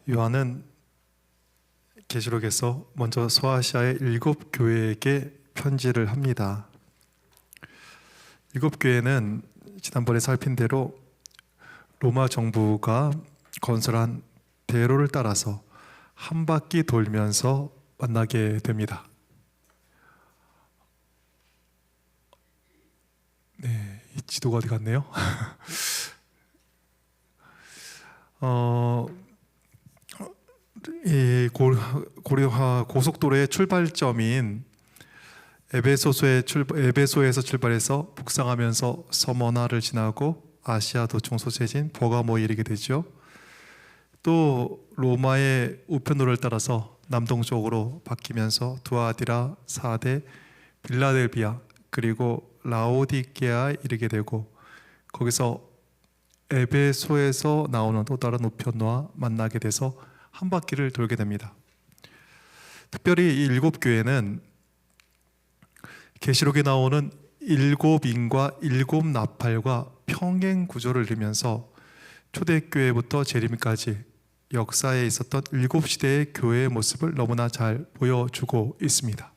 요한은 계시록에서 먼저 소아시아의 7교회에게 편지를 합니다. 7교회는 지난번에 살핀 대로 로마 정부가 건설한 대로를 따라서 한 바퀴 돌면서 만나게 됩니다. 네, 이 지도가 어디 갔네요? 이 고속도로의 출발점인 에베소에서 출발해서 북상하면서 서머나를 지나고 아시아 도청 소재지인 버가모에 이르게 되죠. 또 로마의 우편로를 따라서 남동쪽으로 바뀌면서 두아디라, 사데, 빌라델비아 그리고 라오디게아에 이르게 되고, 거기서 에베소에서 나오는 또 다른 우편로와 만나게 돼서 한 바퀴를 돌게 됩니다. 특별히 이 7교회는 계시록에 나오는 7인과 7나팔과 평행 구조를 이루면서 초대교회부터 재림까지 역사에 있었던 7시대의 교회의 모습을 너무나 잘 보여주고 있습니다.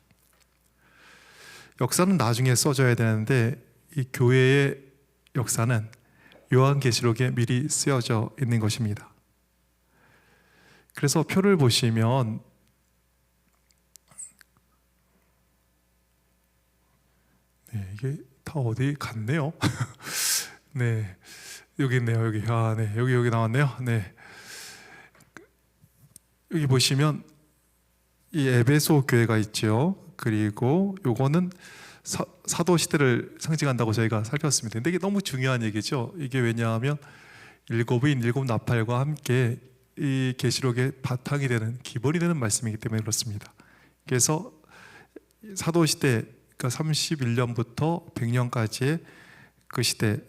역사는 나중에 써져야 되는데 이 교회의 역사는 요한계시록에 미리 쓰여져 있는 것입니다. 그래서 표를 보시면 이게 다 어디 갔네요. 네, 여기 있네요. 여기 여기 나왔네요. 네, 여기 보시면 이 에베소 교회가 있죠. 그리고 요거는 사도 시대를 상징한다고 저희가 살폈습니다. 근데 이게 너무 중요한 얘기죠. 이게 왜냐하면 7인 7나팔과 함께 이 계시록의 바탕이 되는, 기본이 되는 말씀이기 때문에 그렇습니다. 그래서 사도 시대, 그러니까 31년부터 100년까지의 그 시대,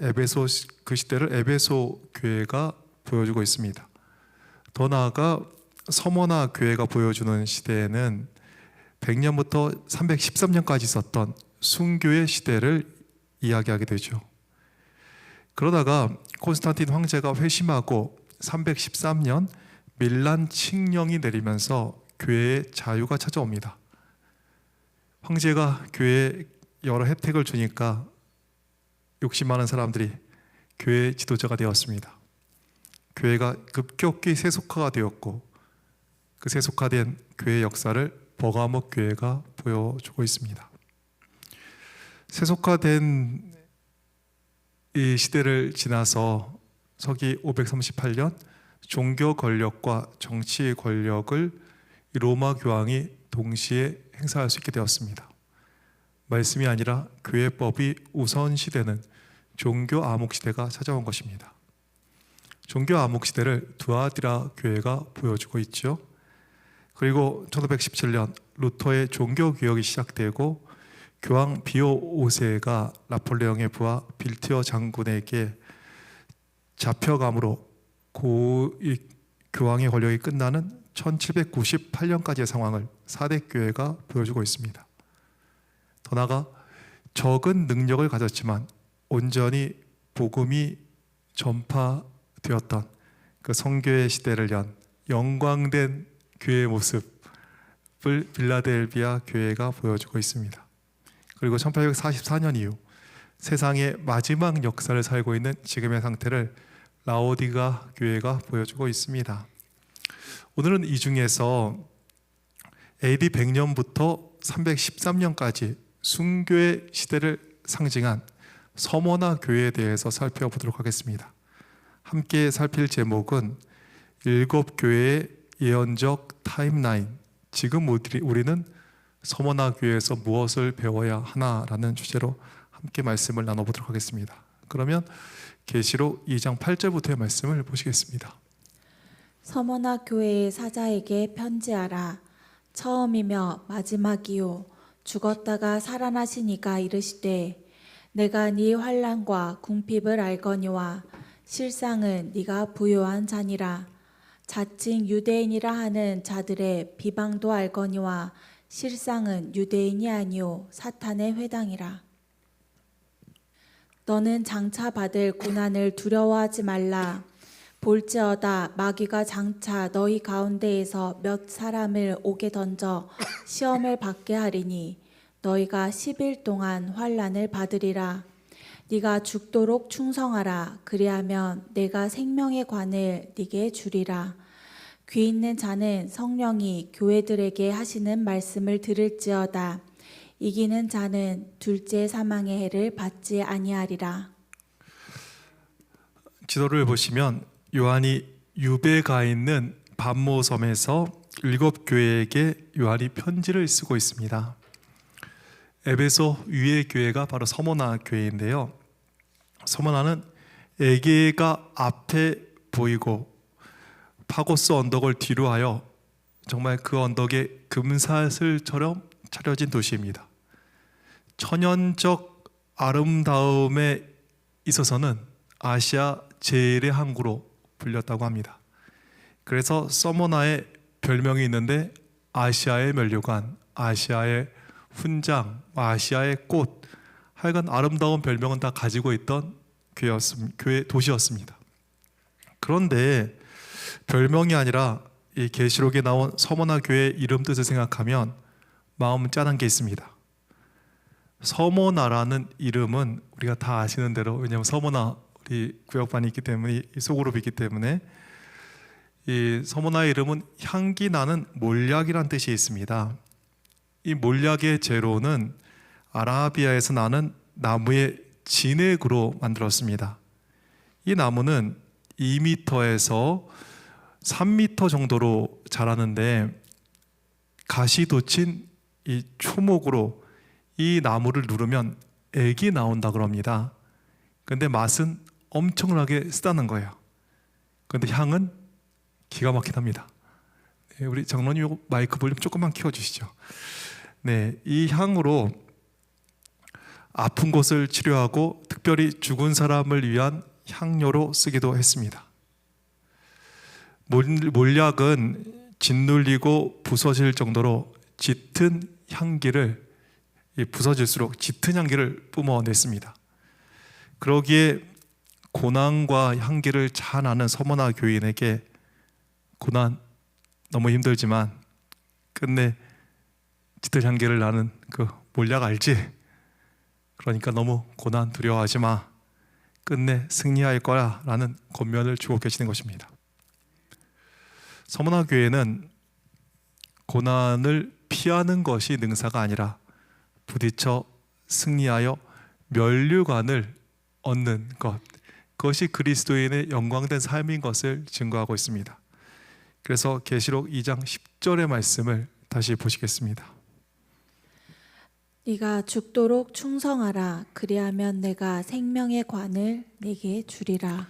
그 시대를 에베소 교회가 보여주고 있습니다. 더 나아가 서머나 교회가 보여주는 시대에는 100년부터 313년까지 있었던 순교의 시대를 이야기하게 되죠. 그러다가 콘스탄틴 황제가 회심하고 313년 밀란 칙령이 내리면서 교회에 자유가 찾아옵니다. 황제가 교회에 여러 혜택을 주니까 욕심 많은 사람들이 교회 지도자가 되었습니다. 교회가 급격히 세속화가 되었고, 그 세속화된 교회 역사를 버가모 교회가 보여주고 있습니다. 세속화된 이 시대를 지나서 서기 538년 종교 권력과 정치 권력을 로마 교황이 동시에 행사할 수 있게 되었습니다. 말씀이 아니라 교회법이 우선시되는 종교 암흑시대가 찾아온 것입니다. 종교 암흑시대를 두아디라 교회가 보여주고 있죠. 그리고 1517년 루터의 종교개혁이 시작되고 교황 비오 5세가 나폴레옹의 부하 빌티어 장군에게 잡혀감으로 교황의 권력이 끝나는 1798년까지의 상황을 사대교회가 보여주고 있습니다. 더 나아가 적은 능력을 가졌지만 온전히 복음이 전파되었던 그 성교의 시대를 연 영광된 교회의 모습을 빌라델비아 교회가 보여주고 있습니다. 그리고 1844년 이후 세상의 마지막 역사를 살고 있는 지금의 상태를 라오디가 교회가 보여주고 있습니다. 오늘은 이 중에서 AD 100년부터 313년까지 순교의 시대를 상징한 서머나 교회에 대해서 살펴보도록 하겠습니다. 함께 살필 제목은 7교회의 예언적 타임라인, 지금 우리는 서머나 교회에서 무엇을 배워야 하나라는 주제로 함께 말씀을 나눠보도록 하겠습니다. 그러면 계시록 2장 8절부터의 말씀을 보시겠습니다. 서머나 교회의 사자에게 편지하라. 처음이며 마지막이요 죽었다가 살아나신 이가 이르시되 내가 네 환난과 궁핍을 알거니와 실상은 네가 부요한 자니라. 자칭 유대인이라 하는 자들의 비방도 알거니와 실상은 유대인이 아니요 사탄의 회당이라. 너는 장차 받을 고난을 두려워하지 말라. 볼지어다 마귀가 장차 너희 가운데에서 몇 사람을 오게 던져 시험을 받게 하리니 너희가 10일 동안 환난을 받으리라. 네가 죽도록 충성하라. 그리하면 내가 생명의 관을 네게 주리라. 귀 있는 자는 성령이 교회들에게 하시는 말씀을 들을지어다. 이기는 자는 둘째 사망의 해를 받지 아니하리라. 지도를 보시면 요한이 유배가 있는 반모섬에서 7교회에게 요한이 편지를 쓰고 있습니다. 에베소 위의 교회가 바로 서모나 교회인데요. 서모나는 에게가 앞에 보이고 파고스 언덕을 뒤로하여 정말 그 언덕에 금사슬처럼 차려진 도시입니다. 천연적 아름다움에 있어서는 아시아 제일의 항구로 불렸다고 합니다. 그래서 서모나의 별명이 있는데 아시아의 면류관, 아시아의 훈장, 아시아의 꽃, 하여간 아름다운 별명은 다 가지고 있던 도시였습니다. 그런데 별명이 아니라 이 계시록에 나온 서모나 교회 이름 뜻을 생각하면 마음은 짠한 게 있습니다. 서모나라는 이름은 우리가 다 아시는 대로, 왜냐하면 서모나 우리 구역반이 있기 때문에, 소그룹이 있기 때문에, 이 서모나의 이름은 향기 나는 몰약이란 뜻이 있습니다. 이 몰약의 재료는 아라비아에서 나는 나무의 진액으로 만들었습니다. 이 나무는 2m에서 3m 정도로 자라는데 가시 돋친 이 초목으로 이 나무를 누르면 액이 나온다 그럽니다. 근데 맛은 엄청나게 쓰다는 거예요. 근데 향은 기가 막히답니다. 네, 우리 장로님 마이크 볼륨 조금만 키워주시죠. 네, 이 향으로 아픈 곳을 치료하고 특별히 죽은 사람을 위한 향료로 쓰기도 했습니다. 몰약은 짓눌리고 부서질 정도로 짙은 향기를, 부서질수록 짙은 향기를 뿜어냈습니다. 그러기에 고난과 향기를 잘 아는 서모나 교인에게 고난 너무 힘들지만 끝내 짙은 향기를 나는 그 몰약 알지? 그러니까 너무 고난 두려워하지 마. 끝내 승리할 거야 라는 권면을 주고 계시는 것입니다. 서모나 교회는 고난을 피하는 것이 능사가 아니라 부딪혀 승리하여 면류관을 얻는 것, 그것이 그리스도인의 영광된 삶인 것을 증거하고 있습니다. 그래서 계시록 2장 10절의 말씀을 다시 보시겠습니다. 네가 죽도록 충성하라. 그리하면 내가 생명의 관을 네게 주리라.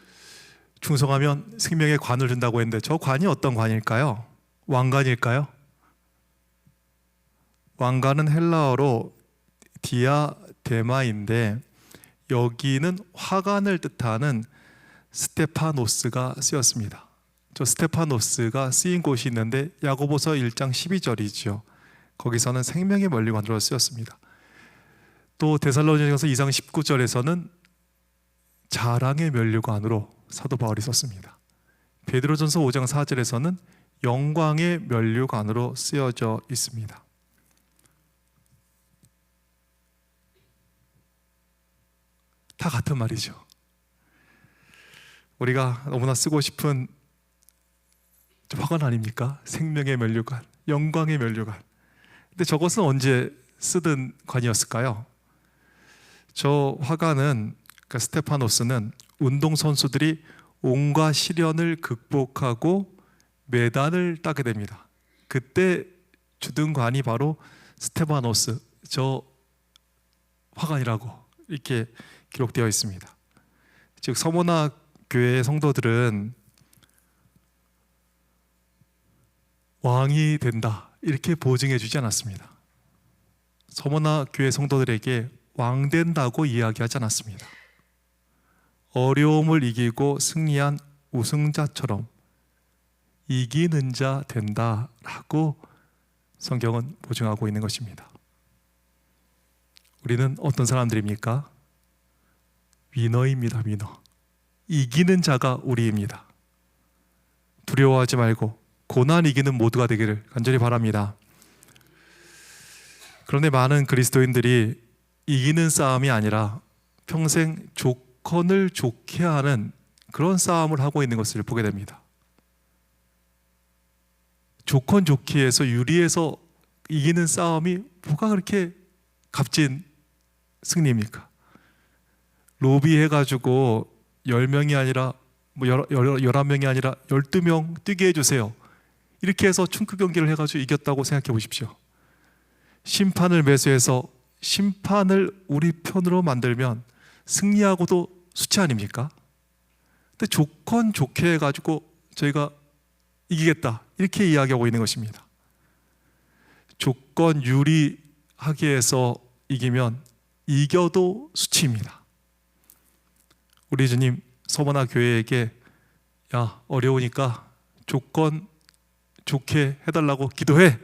충성하면 생명의 관을 준다고 했는데 저 관이 어떤 관일까요? 왕관일까요? 왕관은 헬라어로 디아데마인데 여기는 화관을 뜻하는 스테파노스가 쓰였습니다. 저 스테파노스가 쓰인 곳이 있는데 야고보서 1장 12절이죠. 거기서는 생명의 면류관으로 쓰였습니다. 또 데살로니가서 2장 19절에서는 자랑의 면류관으로 사도 바울이 썼습니다. 베드로전서 5장 4절에서는 영광의 면류관으로 쓰여져 있습니다. 다 같은 말이죠. 우리가 너무나 쓰고 싶은 화관 아닙니까? 생명의 면류관, 영광의 면류관. 근데 저것은 언제 쓰던 관이었을까요? 저 화관은, 그러니까 스테파노스는 운동선수들이 온갖 시련을 극복하고 메달을 따게 됩니다. 그때 주던 관이 바로 스테파노스, 저 화관이라고 이렇게 기록되어 있습니다. 즉 서모나 교회의 성도들은 왕이 된다 이렇게 보증해 주지 않았습니다. 서모나 교회 성도들에게 왕 된다고 이야기하지 않았습니다. 어려움을 이기고 승리한 우승자처럼 이기는 자 된다라고 성경은 보증하고 있는 것입니다. 우리는 어떤 사람들입니까? 위너입니다. 위너. 이기는 자가 우리입니다. 두려워하지 말고 고난 이기는 모두가 되기를 간절히 바랍니다. 그런데 많은 그리스도인들이 이기는 싸움이 아니라 평생 조건을 좋게 하는 그런 싸움을 하고 있는 것을 보게 됩니다. 조건 좋게 해서 유리해서 이기는 싸움이 뭐가 그렇게 값진 승리입니까? 로비해가지고 10명이 아니라 11명이 아니라 12명 뛰게 해주세요. 이렇게 해서 충크 경기를 해가지고 이겼다고 생각해 보십시오. 심판을 매수해서 심판을 우리 편으로 만들면 승리하고도 수치 아닙니까? 근데 조건 좋게 해가지고 저희가 이기겠다 이렇게 이야기하고 있는 것입니다. 조건 유리하게 해서 이기면 이겨도 수치입니다. 우리 주님 서머나 교회에게 야 어려우니까 조건 좋게 해달라고 기도해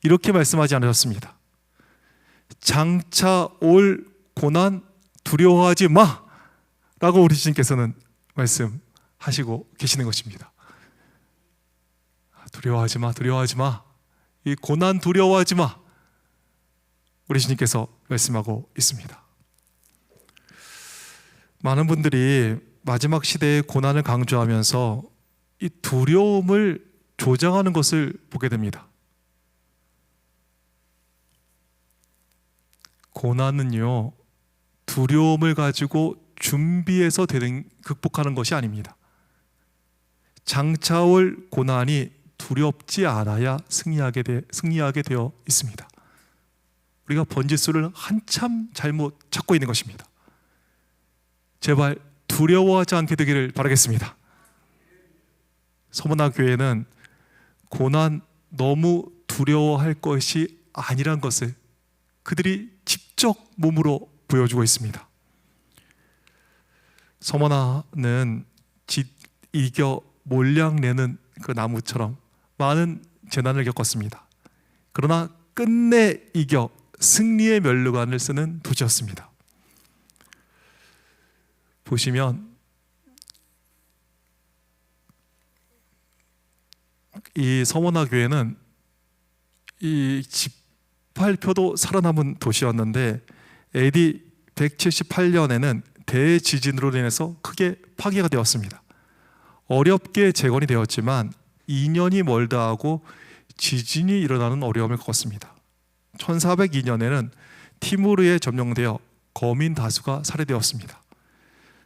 이렇게 말씀하지 않으셨습니다. 장차 올 고난 두려워하지 마 라고 우리 주님께서는 말씀하시고 계시는 것입니다. 두려워하지 마, 두려워하지 마. 이 고난 두려워하지 마. 우리 주님께서 말씀하고 있습니다. 많은 분들이 마지막 시대의 고난을 강조하면서 이 두려움을 조장하는 것을 보게 됩니다. 고난은요, 두려움을 가지고 준비해서 극복하는 것이 아닙니다. 장차 올 고난이 두렵지 않아야 승리하게 되어 있습니다. 우리가 번지수를 한참 잘못 찾고 있는 것입니다. 제발 두려워하지 않게 되기를 바라겠습니다. 서머나 교회는 고난 너무 두려워할 것이 아니란 것을 그들이 직접 몸으로 보여주고 있습니다. 서머나는 이겨 몰량내는 그 나무처럼 많은 재난을 겪었습니다. 그러나 끝내 이겨 승리의 면류관을 쓰는 도시였습니다. 보시면 이 서머나 교회는 이 집팔표도 살아남은 도시였는데 AD 178년에는 대지진으로 인해서 크게 파괴가 되었습니다. 어렵게 재건이 되었지만 2년이 멀다 하고 지진이 일어나는 어려움을 겪었습니다. 1402년에는 티무르에 점령되어 거민 다수가 살해되었습니다.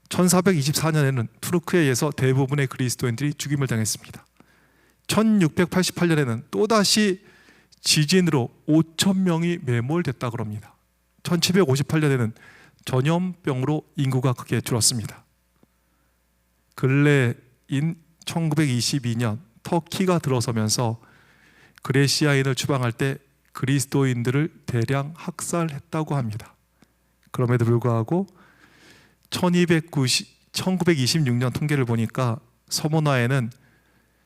1424년에는 투르크에 의해서 대부분의 그리스도인들이 죽임을 당했습니다. 1688년에는 또다시 지진으로 5,000명이 매몰됐다고 합니다. 1758년에는 전염병으로 인구가 크게 줄었습니다. 근래인 1922년 터키가 들어서면서 그레시아인을 추방할 때 그리스도인들을 대량 학살했다고 합니다. 그럼에도 불구하고 1926년 통계를 보니까 서머나에는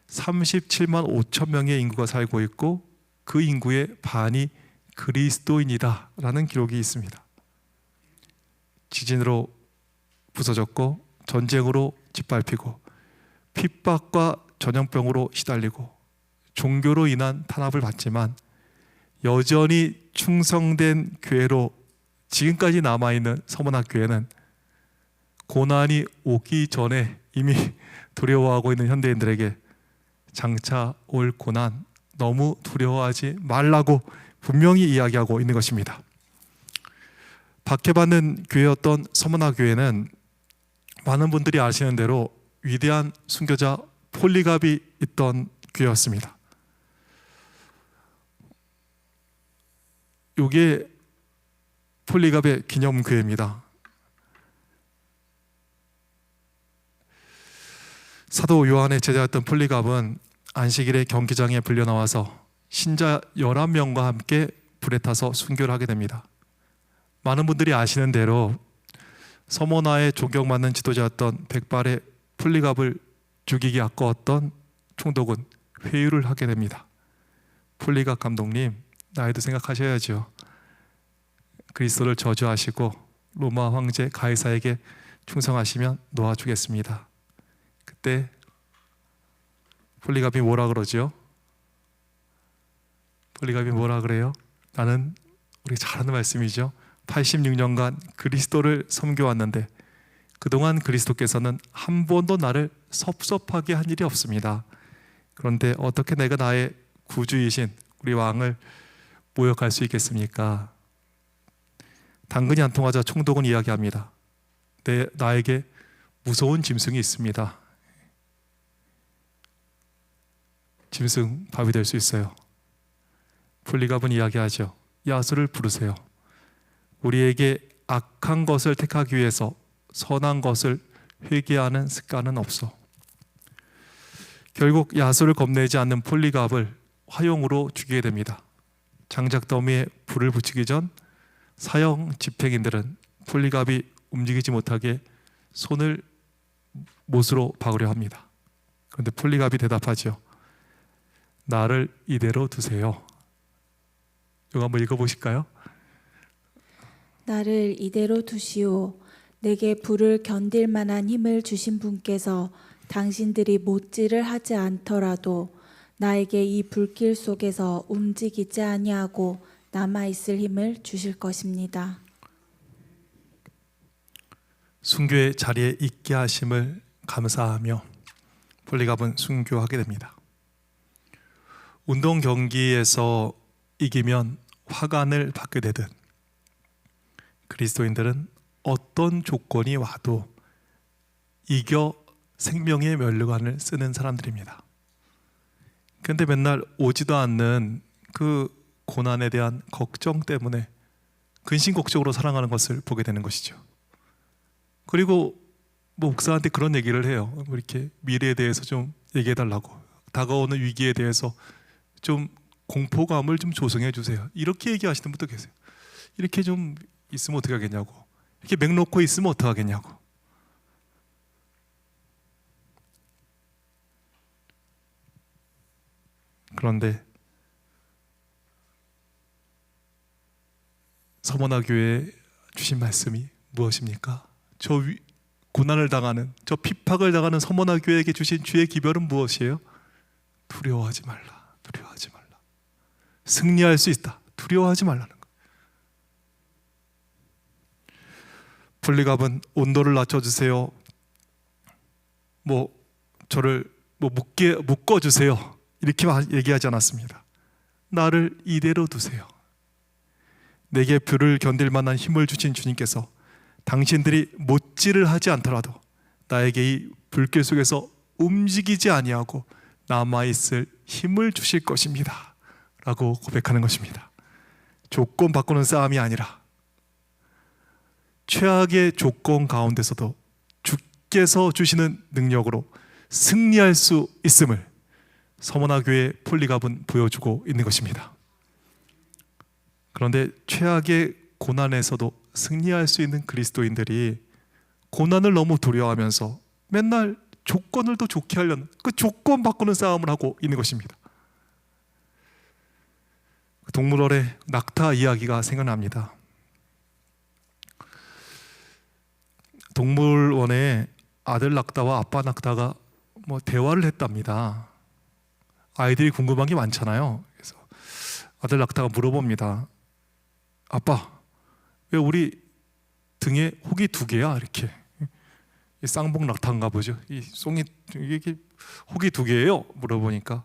37만 5천 명의 인구가 살고 있고 그 인구의 반이 그리스도인이다 라는 기록이 있습니다. 지진으로 부서졌고 전쟁으로 짓밟히고 핍박과 전염병으로 시달리고 종교로 인한 탄압을 받지만 여전히 충성된 교회로 지금까지 남아있는 서머나 교회는 고난이 오기 전에 이미 두려워하고 있는 현대인들에게 장차 올 고난 너무 두려워하지 말라고 분명히 이야기하고 있는 것입니다. 박해받는 교회였던 서머나 교회는 많은 분들이 아시는 대로 위대한 순교자 폴리갑이 있던 교회였습니다. 이게 폴리갑의 기념교회입니다. 사도 요한의 제자였던 폴리갑은 안식일에 경기장에 불려 나와서 신자 11명과 함께 불에 타서 순교를 하게 됩니다. 많은 분들이 아시는 대로 서머나의 존경받는 지도자였던 백발의 폴리갑을 죽이기 아까웠던 총독은 회유를 하게 됩니다. 폴리갑 감독님, 나이도 생각하셔야죠. 그리스도를 저주하시고 로마 황제 가이사에게 충성하시면 놓아주겠습니다. 그때 폴리갑이 뭐라 그러죠? 폴리갑이 뭐라 그래요? 나는, 우리 잘 아는 말씀이죠. 86년간 그리스도를 섬겨왔는데 그동안 그리스도께서는 한 번도 나를 섭섭하게 한 일이 없습니다. 그런데 어떻게 내가 나의 구주이신 우리 왕을 모욕할 수 있겠습니까? 당근이 안 통하자 총독은 이야기합니다. 나에게 무서운 짐승이 있습니다. 짐승 밥이 될 수 있어요. 폴리갑은 이야기하죠. 야수를 부르세요. 우리에게 악한 것을 택하기 위해서 선한 것을 회개하는 습관은 없어. 결국 야수를 겁내지 않는 폴리갑을 화형으로 죽이게 됩니다. 장작더미에 불을 붙이기 전 사형 집행인들은 폴리갑이 움직이지 못하게 손을 못으로 박으려 합니다. 그런데 폴리갑이 대답하죠. 나를 이대로 두세요. 이거 한번 읽어보실까요? 나를 이대로 두시오. 내게 불을 견딜 만한 힘을 주신 분께서 당신들이 못질을 하지 않더라도 나에게 이 불길 속에서 움직이지 아니하고 남아있을 힘을 주실 것입니다. 순교의 자리에 있게 하심을 감사하며 폴리갑은 순교하게 됩니다. 운동 경기에서 이기면 화관을 받게 되듯 그리스도인들은 어떤 조건이 와도 이겨 생명의 면류관을 쓰는 사람들입니다. 그런데 맨날 오지도 않는 그 고난에 대한 걱정 때문에 근심걱정으로 살아가는 것을 보게 되는 것이죠. 그리고 목사한테 그런 얘기를 해요. 이렇게 미래에 대해서 좀 얘기해달라고, 다가오는 위기에 대해서 좀 공포감을 좀 조성해 주세요. 이렇게 얘기하시는 분도 계세요. 이렇게 좀 있으면 어떻게 하겠냐고, 이렇게 맥 놓고 있으면 어떻게 하겠냐고. 그런데 서머나 교회에 주신 말씀이 무엇입니까? 고난을 당하는, 저 핍박을 당하는 서머나 교회에게 주신 주의 기별은 무엇이에요? 두려워하지 말라, 두려워하지 말라. 승리할 수 있다, 두려워하지 말라는 거. 폴리갑은 온도를 낮춰주세요, 저를 묶어주세요, 이렇게 얘기하지 않았습니다. 나를 이대로 두세요. 내게 불을 견딜 만한 힘을 주신 주님께서 당신들이 못질을 하지 않더라도 나에게 이 불길 속에서 움직이지 아니하고 남아있을 힘을 주실 것입니다 라고 고백하는 것입니다. 조건 바꾸는 싸움이 아니라 최악의 조건 가운데서도 주께서 주시는 능력으로 승리할 수 있음을 서머나 교회 폴리갑은 보여주고 있는 것입니다. 그런데 최악의 고난에서도 승리할 수 있는 그리스도인들이 고난을 너무 두려워하면서 맨날 조건을 더 좋게 하려는 그 조건 바꾸는 싸움을 하고 있는 것입니다. 동물원의 낙타 이야기가 생각납니다. 동물원에 아들 낙타와 아빠 낙타가 대화를 했답니다. 아이들이 궁금한 게 많잖아요. 그래서 아들 낙타가 물어봅니다. 아빠, 왜 우리 등에 혹이 2개야? 이렇게. 쌍봉 낙타인가 보죠. 이 송이, 이게 혹이 2개예요? 물어보니까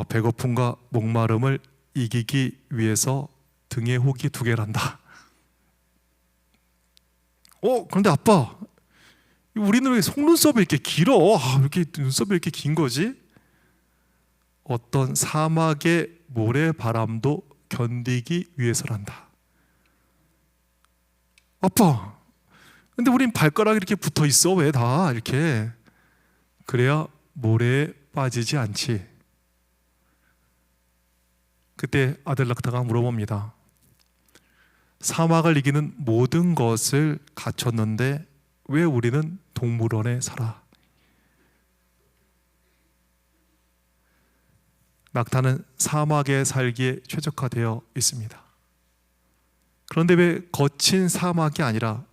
배고픔과 목마름을 이기기 위해서 등에 혹이 2개란다. 그런데 아빠, 우리는 왜 속눈썹이 이렇게 길어? 이렇게 눈썹이 이렇게 긴 거지? 어떤 사막의 모래바람도 견디기 위해서란다. 아빠, 근데 우린 발가락이 이렇게 붙어 있어. 왜 다 이렇게? 그래야 모래에 빠지지 않지. 그때 아들 낙타가 물어봅니다. 사막을 이기는 모든 것을 갖췄는데 왜 우리는 동물원에 살아? 낙타는 사막에 살기에 최적화되어 있습니다. 그런데 왜 거친 사막이 아니라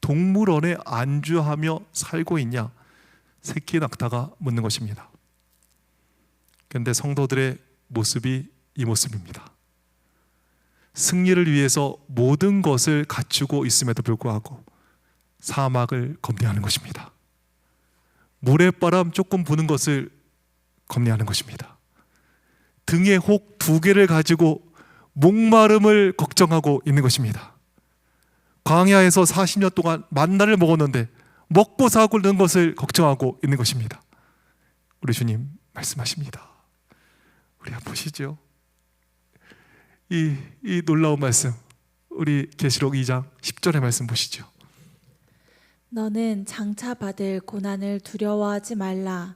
동물원에 안주하며 살고 있냐? 새끼 낙타가 묻는 것입니다. 그런데 성도들의 모습이 이 모습입니다. 승리를 위해서 모든 것을 갖추고 있음에도 불구하고 사막을 겁내하는 것입니다. 모래바람 조금 부는 것을 겁내하는 것입니다. 등에 혹 2개를 가지고 목마름을 걱정하고 있는 것입니다. 광야에서 40년 동안 만나를 먹었는데 먹고 사고는 것을 걱정하고 있는 것입니다. 우리 주님 말씀하십니다. 우리 한번 보시죠. 이 놀라운 말씀, 우리 계시록 2장 10절의 말씀 보시죠. 너는 장차 받을 고난을 두려워하지 말라.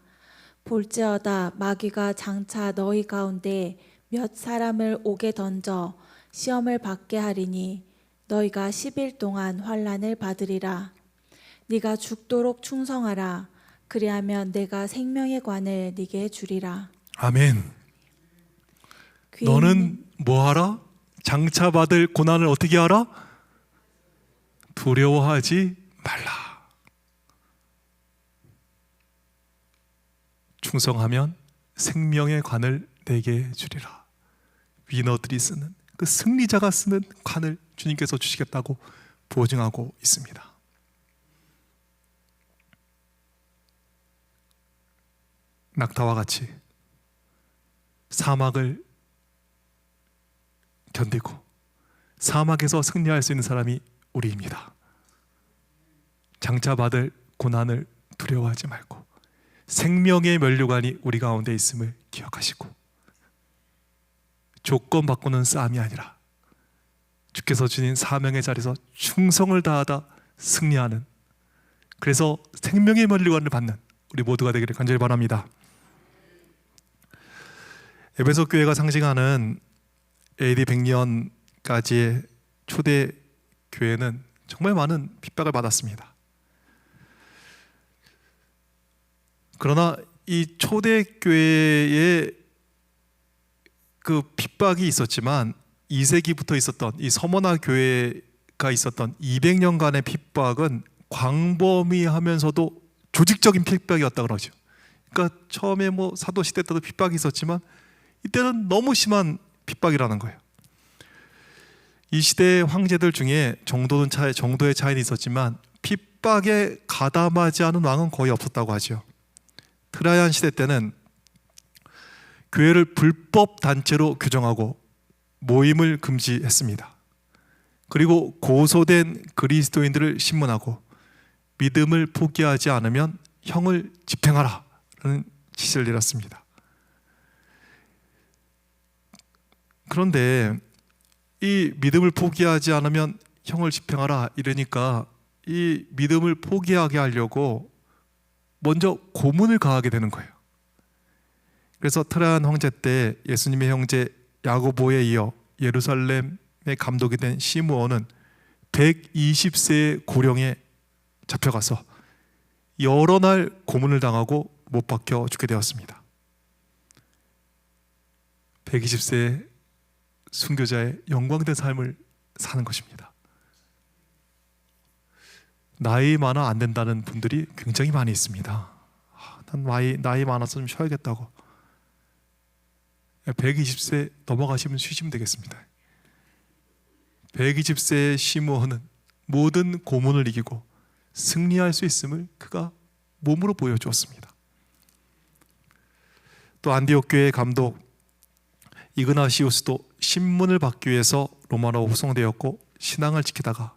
볼지어다 마귀가 장차 너희 가운데 몇 사람을 옥에 던져 시험을 받게 하리니 너희가 10일 동안 환난을 받으리라. 네가 죽도록 충성하라. 그리하면 내가 생명의 관을 네게 주리라. 아멘. 너는 뭐하라? 장차 받을 고난을 어떻게 하라? 두려워하지 말라. 충성하면 생명의 관을 내게 주리라. 위너들이 쓰는, 그 승리자가 쓰는 관을 주님께서 주시겠다고 보증하고 있습니다. 낙타와 같이 사막을 견디고 사막에서 승리할 수 있는 사람이 우리입니다. 장차 받을 고난을 두려워하지 말고 생명의 면류관이 우리 가운데 있음을 기억하시고, 조건 바꾸는 싸움이 아니라 주께서 주신 사명의 자리에서 충성을 다하다 승리하는, 그래서 생명의 면류관을 받는 우리 모두가 되기를 간절히 바랍니다. 에베소 교회가 상징하는 AD 100년까지의 초대 교회는 정말 많은 핍박을 받았습니다. 그러나 이 초대 교회에 그 핍박이 있었지만 2세기부터 있었던 이 서머나 교회가 있었던 200년간의 핍박은 광범위하면서도 조직적인 핍박이었다 그러죠. 그러니까 처음에 뭐 사도 시대 때도 핍박이 있었지만 이때는 너무 심한 핍박이라는 거예요. 이 시대의 황제들 중에 정도의 차이는 있었지만 핍박에 가담하지 않은 왕은 거의 없었다고 하죠. 트라이안 시대 때는 교회를 불법 단체로 규정하고 모임을 금지했습니다. 그리고 고소된 그리스도인들을 신문하고 믿음을 포기하지 않으면 형을 집행하라 라는 지시를 내렸습니다. 그런데 이 믿음을 포기하지 않으면 형을 집행하라 이러니까 이 믿음을 포기하게 하려고 먼저 고문을 가하게 되는 거예요. 그래서 트라이안 황제 때 예수님의 형제 야고보에 이어 예루살렘의 감독이 된 시므온은 120세의 고령에 잡혀가서 여러 날 고문을 당하고 못 박혀 죽게 되었습니다. 120세의 순교자의 영광된 삶을 사는 것입니다. 나이 많아 안 된다는 분들이 굉장히 많이 있습니다. 난 나이 많아서 좀 쉬어야겠다고. 120세 넘어가시면 쉬시면 되겠습니다. 120세의 시므온은 모든 고문을 이기고 승리할 수 있음을 그가 몸으로 보여주었습니다. 또 안디옥 교회의 감독 이그나시우스도 신문을 받기 위해서 로마로 후송되었고 신앙을 지키다가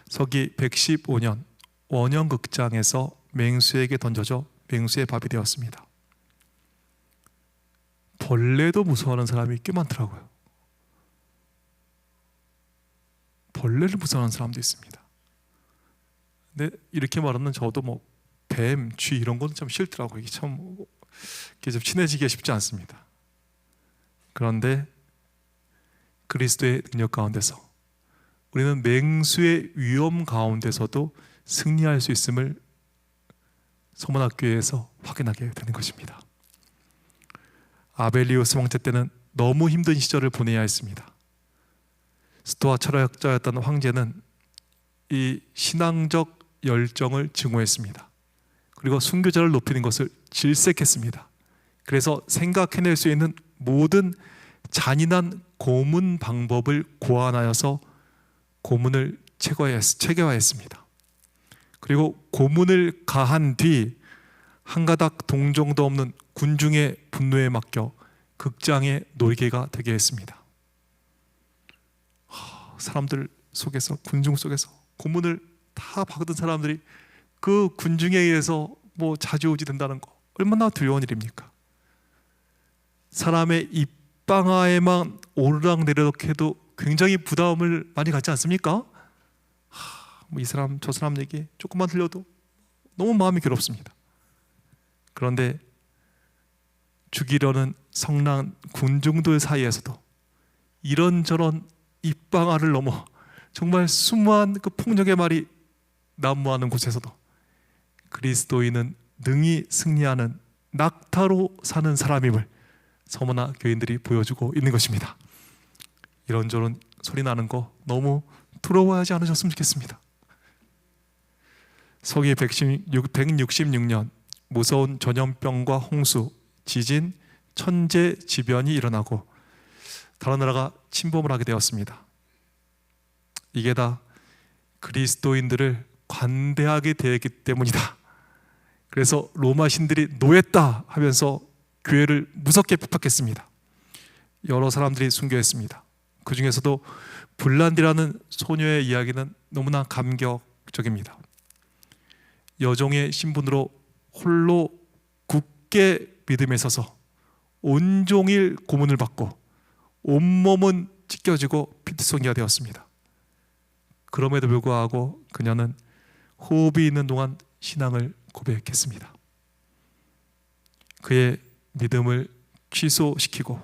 서기 115년 원형극장에서 맹수에게 던져져 맹수의 밥이 되었습니다. 벌레도 무서워하는 사람이 꽤 많더라고요. 벌레를 무서워하는 사람도 있습니다. 근데 이렇게 말하는 저도 뭐 뱀, 쥐 이런 건 참 싫더라고요. 이게 참 이게 좀 친해지기가 쉽지 않습니다. 그런데 그리스도의 능력 가운데서 우리는 맹수의 위험 가운데서도 승리할 수 있음을 서문학교에서 확인하게 되는 것입니다. 아벨리우스 왕제 때는 너무 힘든 시절을 보내야 했습니다. 스토아 철학자였던 황제는 이 신앙적 열정을 증오했습니다. 그리고 순교자를 높이는 것을 질색했습니다. 그래서 생각해낼 수 있는 모든 잔인한 고문 방법을 고안하여서 고문을 체계화했습니다. 그리고 고문을 가한 뒤 한가닥 동정도 없는 군중의 분노에 맡겨 극장의 놀개가 되게 했습니다. 사람들 속에서, 군중 속에서 고문을 다 받은 사람들이 그 군중에 의해서 좌지우지 된다는 거 얼마나 두려운 일입니까? 사람의 입방아에만 오르락내리락 해도 굉장히 부담을 많이 갖지 않습니까? 이 사람 저 사람 얘기 조금만 들려도 너무 마음이 괴롭습니다. 그런데 죽이려는 성난 군중들 사이에서도 이런저런 입방아를 넘어 정말 수많은 그 폭력의 말이 난무하는 곳에서도 그리스도인은 능히 승리하는 낙타로 사는 사람임을 서머나 교인들이 보여주고 있는 것입니다. 이런저런 소리 나는 거 너무 두려워하지 않으셨으면 좋겠습니다. 서기 166년 무서운 전염병과 홍수, 지진, 천재지변이 일어나고 다른 나라가 침범을 하게 되었습니다. 이게 다 그리스도인들을 관대하게 대했기 때문이다. 그래서 로마 신들이 노했다 하면서 교회를 무섭게 핍박했습니다. 여러 사람들이 순교했습니다. 그 중에서도 블란디라는 소녀의 이야기는 너무나 감격적입니다. 여종의 신분으로 홀로 굳게 믿음에 서서 온종일 고문을 받고 온몸은 찢겨지고 피투성이가 되었습니다. 그럼에도 불구하고 그녀는 호흡이 있는 동안 신앙을 고백했습니다. 그의 믿음을 취소시키고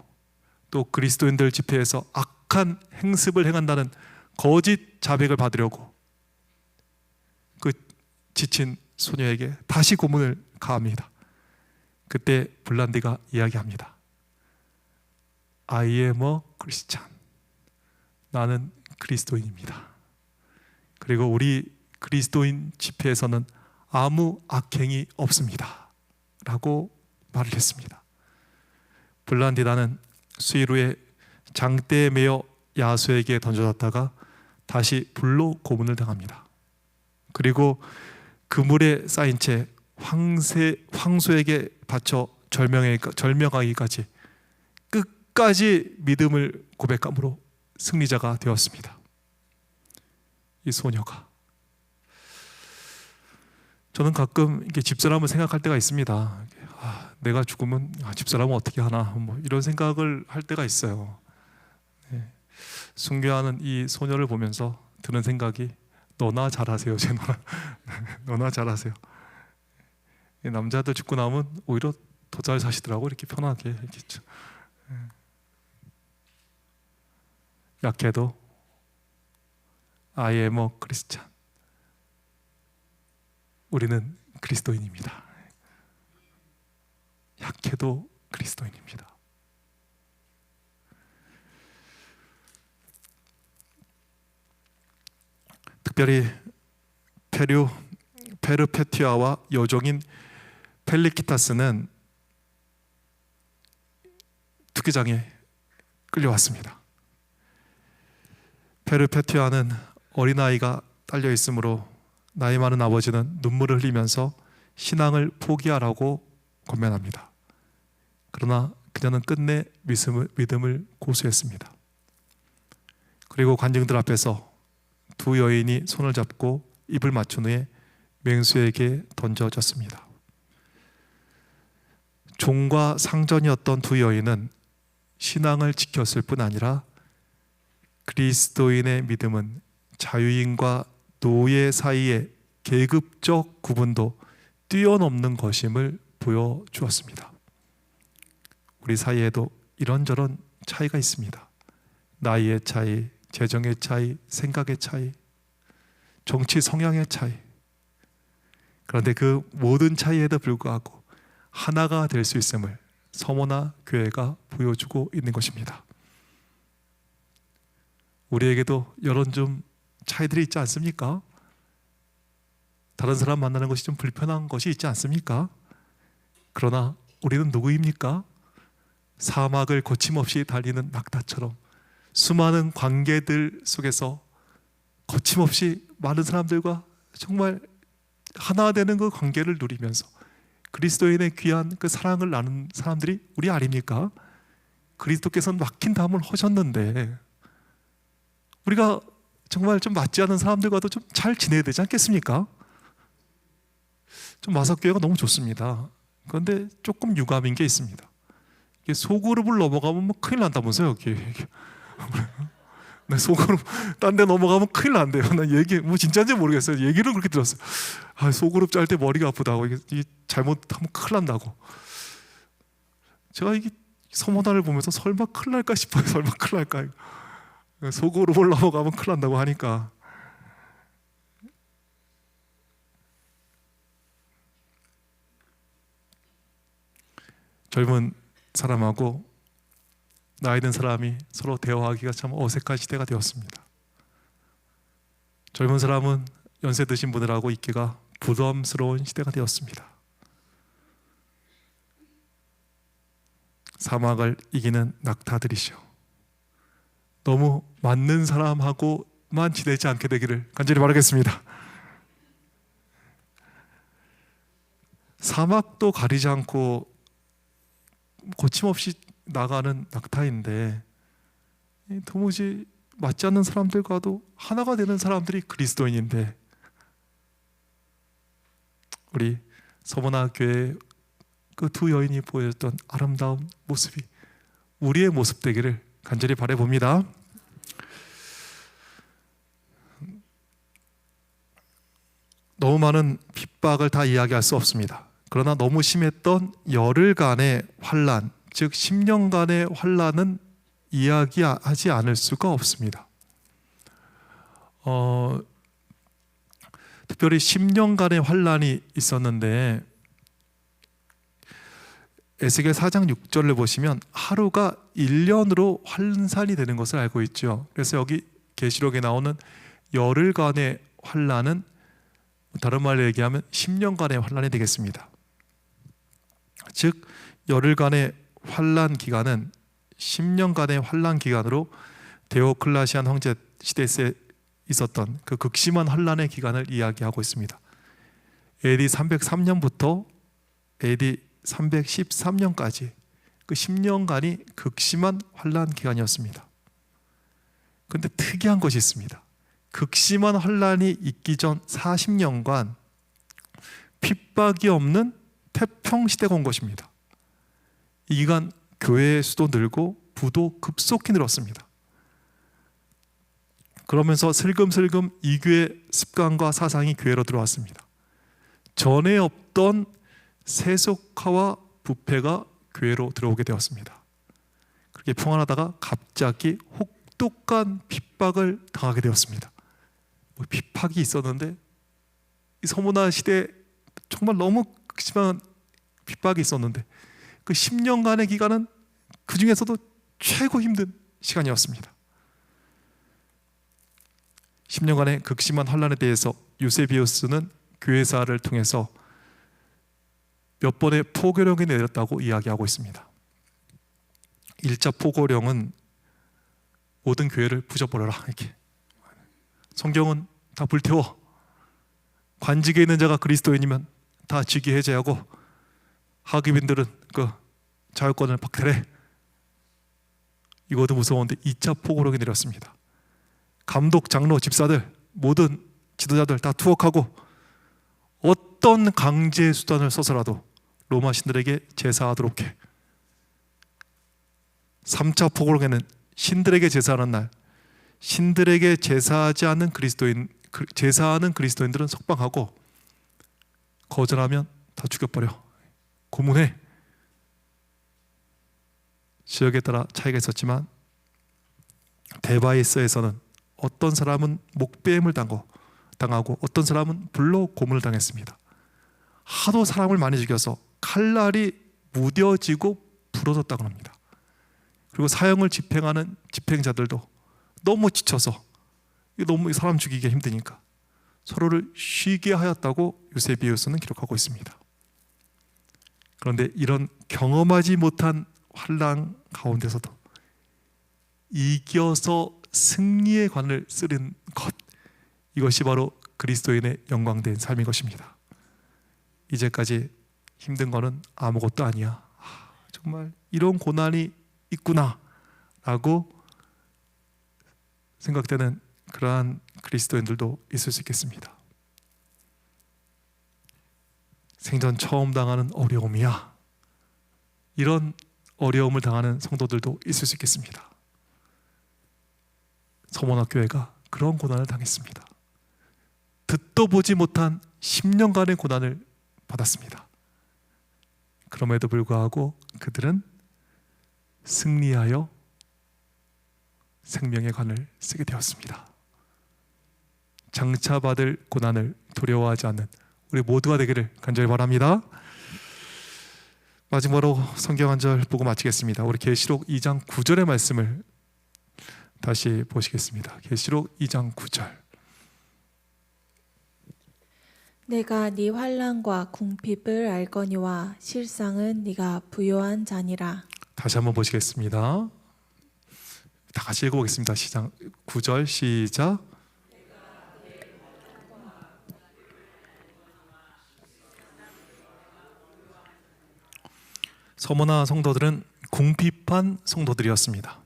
또 그리스도인들 집회에서 악한 행습을 행한다는 거짓 자백을 받으려고 그 지친 소녀에게 다시 고문을 가합니다. 그때 블란디가 이야기합니다. I am a Christian. 나는 그리스도인입니다. 그리고 우리 그리스도인 집회에서는 아무 악행이 없습니다 라고 말을 했습니다. 블란디나는 수일 후에 장대에 매어 야수에게 던져졌다가 다시 불로 고문을 당합니다. 그리고 그물에 쌓인 채 황소에게 바쳐 절명하기까지 끝까지 믿음을 고백함으로 승리자가 되었습니다. 이 소녀가, 저는 가끔 이렇게 집사람을 생각할 때가 있습니다. 내가 죽으면 집사람은 어떻게 하나 이런 생각을 할 때가 있어요. 네. 순교하는 이 소녀를 보면서 드는 생각이 너나 잘하세요, 제 누나. 너나 잘하세요. 남자들 죽고 나면 오히려 더 잘 사시더라고, 이렇게 편하게. 이렇게. 약해도 I am a Christian. 우리는 그리스도인입니다. 약해도 그리스도인입니다. 특별히 페르페티아와 여종인 펠리키타스는 투기장에 끌려왔습니다. 페르페티아는 어린아이가 딸려 있으므로 나이 많은 아버지는 눈물을 흘리면서 신앙을 포기하라고 권면합니다. 그러나 그녀는 끝내 믿음을 고수했습니다. 그리고 관중들 앞에서 두 여인이 손을 잡고 입을 맞춘 후에 맹수에게 던져졌습니다. 종과 상전이었던 두 여인은 신앙을 지켰을 뿐 아니라 그리스도인의 믿음은 자유인과 노예 사이의 계급적 구분도 뛰어넘는 것임을 보여주었습니다. 우리 사이에도 이런저런 차이가 있습니다. 나이의 차이, 재정의 차이, 생각의 차이, 정치 성향의 차이. 그런데 그 모든 차이에도 불구하고 하나가 될 수 있음을 서머나 교회가 보여주고 있는 것입니다. 우리에게도 이런 좀 차이들이 있지 않습니까? 다른 사람 만나는 것이 좀 불편한 것이 있지 않습니까? 그러나 우리는 누구입니까? 사막을 거침없이 달리는 낙타처럼 수많은 관계들 속에서 거침없이 많은 사람들과 정말 하나 되는 그 관계를 누리면서 그리스도인의 귀한 그 사랑을 나눈 사람들이 우리 아닙니까? 그리스도께서는 막힌 담을 허셨는데 우리가 정말 좀 맞지 않는 사람들과도 좀 잘 지내야 되지 않겠습니까? 좀 마석교회가 너무 좋습니다. 그런데 조금 유감인 게 있습니다. 이게 소그룹을 넘어가면 뭐 큰일 난다면서요. 여기. 네, 소그룹 딴 데 넘어가면 큰일 난대요. 난 얘기 뭐 진짜인지 모르겠어요. 얘기를 그렇게 들었어요. 아, 소그룹 짤 때 머리가 아프다고 이게 잘못하면 큰일 난다고. 제가 이게 서문화를 보면서 설마 큰일 날까 싶어요. 설마 큰일 날까. 소그룹을 넘어가면 큰일 난다고 하니까. 젊은 사람하고 나이 든 사람이 서로 대화하기가 참 어색한 시대가 되었습니다. 젊은 사람은 연세 드신 분들하고 있기가 부담스러운 시대가 되었습니다. 사막을 이기는 낙타들이시오. 너무 맞는 사람하고만 지내지 않게 되기를 간절히 바라겠습니다. 사막도 가리지 않고 거침없이 나가는 낙타인데 도무지 맞지 않는 사람들과도 하나가 되는 사람들이 그리스도인인데 우리 서문화 교회 그 두 여인이 보여줬던 아름다운 모습이 우리의 모습 되기를 간절히 바라봅니다. 너무 많은 핍박을 다 이야기할 수 없습니다. 그러나 너무 심했던 열흘간의 환난, 즉 10년간의 환난은 이야기하지 않을 수가 없습니다. 특별히 10년간의 환난이 있었는데 에스겔 4장 6절을 보시면 하루가 1년으로 환산이 되는 것을 알고 있죠. 그래서 여기 계시록에 나오는 열흘간의 환난은 다른 말로 얘기하면 10년간의 환난이 되겠습니다. 즉 열흘간의 환난 기간은 10년간의 환난 기간으로 데오클라시안 황제 시대에 있었던 그 극심한 환난의 기간을 이야기하고 있습니다. AD 303년부터 AD 313년까지 그 10년간이 극심한 환난 기간이었습니다. 그런데 특이한 것이 있습니다. 극심한 환난이 있기 전 40년간 핍박이 없는 태평 시대가 온 것입니다. 이 기간 교회의 수도 늘고 부도 급속히 늘었습니다. 그러면서 슬금슬금 이교의 습관과 사상이 교회로 들어왔습니다. 전에 없던 세속화와 부패가 교회로 들어오게 되었습니다. 그렇게 평안하다가 갑자기 혹독한 핍박을 당하게 되었습니다. 핍박이 있었는데 이 서문화 시대에 정말 너무 심한 핍박이 있었는데 그 10년간의 기간은 그 중에서도 최고 힘든 시간이었습니다. 10년간의 극심한 환난에 대해서 유세비우스는 교회사를 통해서 몇 번의 포교령이 내렸다고 이야기하고 있습니다. 1차 포교령은 모든 교회를 부셔버려라 이렇게. 성경은 다 불태워. 관직에 있는 자가 그리스도인이면 다 직위 해제하고 하급인들은 그 자유권을 박탈해. 이것도 무서운데 2차 포교령이 내렸습니다. 감독, 장로, 집사들 모든 지도자들 다 투옥하고 어떤 강제 수단을 써서라도 로마 신들에게 제사하도록 해. 3차 포교령에는 신들에게 제사하는 날, 신들에게 제사하지 않는 제사하는 그리스도인들은 석방하고 거절하면 다 죽여버려. 고문해. 지역에 따라 차이가 있었지만 데바이스에서는 어떤 사람은 목배임을 당하고 어떤 사람은 불로 고문을 당했습니다. 하도 사람을 많이 죽여서 칼날이 무뎌지고 부러졌다고 합니다. 그리고 사형을 집행하는 집행자들도 너무 지쳐서 너무 사람 죽이기 힘드니까 서로를 쉬게 하였다고 유세비우스는 기록하고 있습니다. 그런데 이런 경험하지 못한 환난 가운데서도 이겨서 승리의 관을 쓰는 것, 이것이 바로 그리스도인의 영광된 삶인 것입니다. 이제까지 힘든 거는 아무것도 아니야, 정말 이런 고난이 있구나 라고 생각되는 그러한 그리스도인들도 있을 수 있겠습니다. 생전 처음 당하는 어려움이야, 이런 어려움을 당하는 성도들도 있을 수 있겠습니다. 서문학교회가 그런 고난을 당했습니다. 듣도 보지 못한 10년간의 고난을 받았습니다. 그럼에도 불구하고 그들은 승리하여 생명의 관을 쓰게 되었습니다. 장차 받을 고난을 두려워하지 않는 우리 모두가 되기를 간절히 바랍니다. 마지막으로 성경 한 절 보고 마치겠습니다. 우리 계시록 2장 9절의 말씀을 다시 보시겠습니다. 계시록 2장 9절. 내가 네 환난과 궁핍을 알거니와 실상은 네가 부요한 자니라. 다시 한번 보시겠습니다. 다 같이 읽어보겠습니다. 시작. 9절 시작. 서머나 성도들은 궁핍한 성도들이었습니다.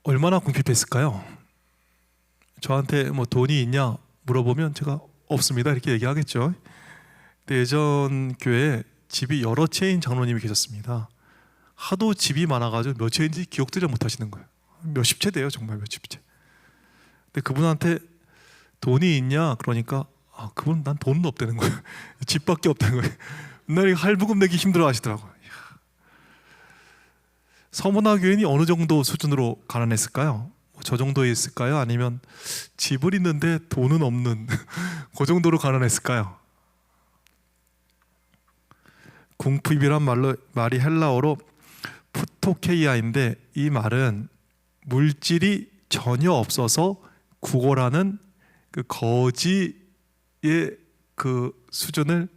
얼마나 궁핍했을까요? 저한테 뭐 돈이 있냐 물어보면 제가 없습니다 이렇게 얘기하겠죠. 근데 예전 교회에 집이 여러 채인 장로님이 계셨습니다. 하도 집이 많아가지고 몇 채인지 기억도 잘 못하시는 거예요. 몇십 채 돼요, 정말 몇십 채. 근데 그분한테 돈이 있냐 그러니까 그분 난 돈은 없다는 거예요. 집밖에 없다는 거예요. 맨날 할부금 내기 힘들어 하시더라고요. 서문화 교인이 어느 정도 수준으로 가난했을까요? 저 정도에 있을까요? 아니면 집을 있는데 돈은 없는 그 정도로 가난했을까요? 궁핍이란 말이 헬라어로 푸토케이아인데 이 말은 물질이 전혀 없어서 구걸하는 그 거지의 그 수준을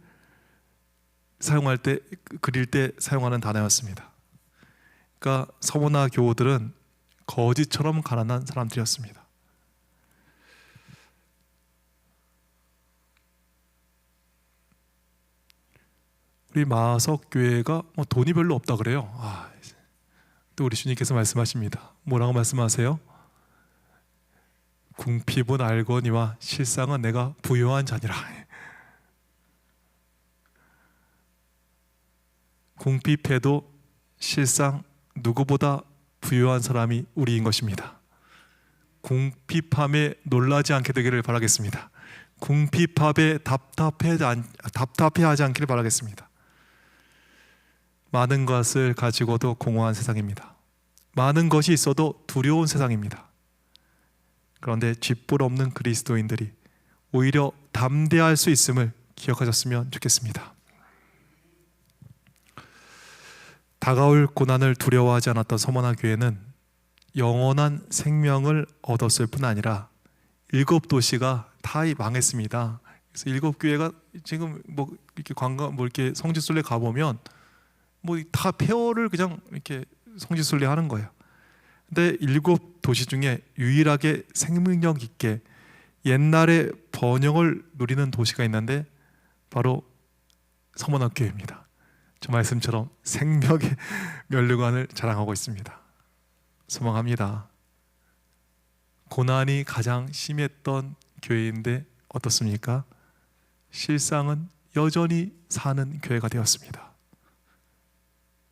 사용할 때, 그릴 때 사용하는 단어였습니다. 그러니까 서문화 교우들은 거지처럼 가난한 사람들이었습니다. 우리 마석 교회가 뭐 돈이 별로 없다 그래요. 또 우리 주님께서 말씀하십니다. 뭐라고 말씀하세요? 궁핍은 알거니와 실상은 내가 부요한 자니라. 궁핍해도 실상 누구보다 부유한 사람이 우리인 것입니다. 궁핍함에 놀라지 않게 되기를 바라겠습니다. 궁핍함에 답답해하지 않기를 바라겠습니다. 많은 것을 가지고도 공허한 세상입니다. 많은 것이 있어도 두려운 세상입니다. 그런데 쥐뿔 없는 그리스도인들이 오히려 담대할 수 있음을 기억하셨으면 좋겠습니다. 다가올 고난을 두려워하지 않았던 서머나 교회는 영원한 생명을 얻었을 뿐 아니라 7도시가 다 망했습니다. 그래서 7교회가 지금 뭐 이렇게 관광 이렇게 성지순례 가보면 뭐 다 폐허를 그냥 이렇게 성지순례 하는 거예요. 근데 7도시 중에 유일하게 생명력 있게 옛날의 번영을 누리는 도시가 있는데 바로 서머나 교회입니다. 저 말씀처럼 생명의 면류관을 자랑하고 있습니다. 소망합니다. 고난이 가장 심했던 교회인데 어떻습니까? 실상은 여전히 사는 교회가 되었습니다.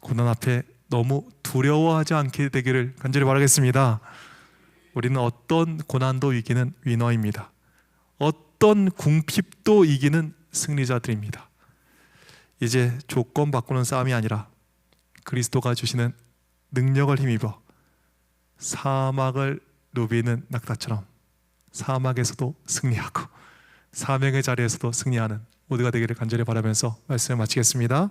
고난 앞에 너무 두려워하지 않게 되기를 간절히 바라겠습니다. 우리는 어떤 고난도 이기는 위너입니다. 어떤 궁핍도 이기는 승리자들입니다. 이제 조건 바꾸는 싸움이 아니라 그리스도가 주시는 능력을 힘입어 사막을 누비는 낙타처럼 사막에서도 승리하고 사명의 자리에서도 승리하는 모두가 되기를 간절히 바라면서 말씀을 마치겠습니다.